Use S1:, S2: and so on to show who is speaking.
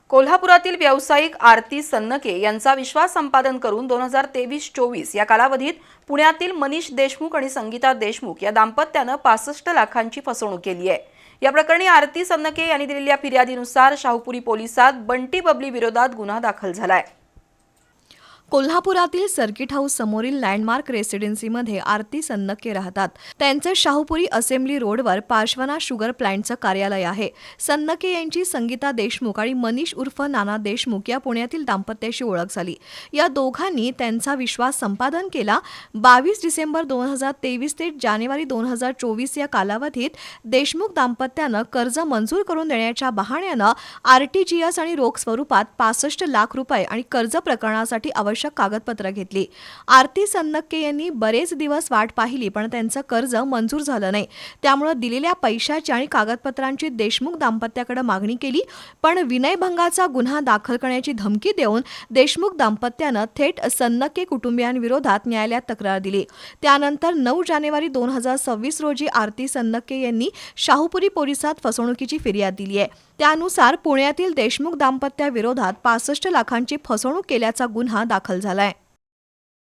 S1: कोल्हापुरातील व्यावसायिक आरती सन्नके यांचा विश्वास संपादन करून 2023-24 या कालावधीत पुण्यातील मनीष देशमुख आणि संगीता देशमुख या दाम्पत्यानं 65 लाखांची फसवणूक केली आहे। या प्रकरणी आरती सन्नके यांनी दिलेल्या फिर्यादीनुसार शाहूपुरी पोलिसात बंटी बबली विरोधात गुन्हा दाखल झालाय।
S2: कोल्हापुरातील सर्किट हाऊस समोरील लँडमार्क रेसिडेन्सीमध्ये आरती सन्नके राहतात। त्यांचे शाहूपुरी असेंब्ली रोडवर पार्श्वनाथ शुगर प्लांटचं कार्यालय आहे। सन्नके यांची संगीता देशमुख आणि मनीष उर्फ नाना देशमुख या पुण्यातील दाम्पत्याशी ओळख झाली। या दोघांनी त्यांचा विश्वास संपादन केला। 22 डिसेंबर 2023 ते जानेवारी 2024 या कालावधीत देशमुख दाम्पत्यानं कर्ज मंजूर करून देण्याच्या बहाण्यानं आरटीजीएस आणि रोख स्वरूपात 65 लाख रुपये आणि कर्ज प्रकरणासाठी आवश्यक कागदपत्र घेतली। आरती सन्नके यांनी बरेच दिवस वाट पाहिली, पण त्यांचं कर्ज मंजूर झालं नाही। त्यामुळे दिलेल्या पैशाची आणि कागदपत्रांची देशमुख दाम्पत्याकडे मागणी केली, पण विनयभंगाचा गुन्हा दाखल करण्याची धमकी देऊन देशमुख दाम्पत्यानं थेट सन्नके कुटुंबियांविरोधात न्यायालयात तक्रार दिली। त्यानंतर 9 जानेवारी 2026 रोजी आरती सन्नके यांनी शाहूपुरी पोलिसात फसवणुकीची फिर्याद दिली आहे। त्यानुसार पुण्यातील देशमुख दाम्पत्याविरोधात 65 लाखांची फसवणूक केल्याचा गुन्हा दाखल झालाय।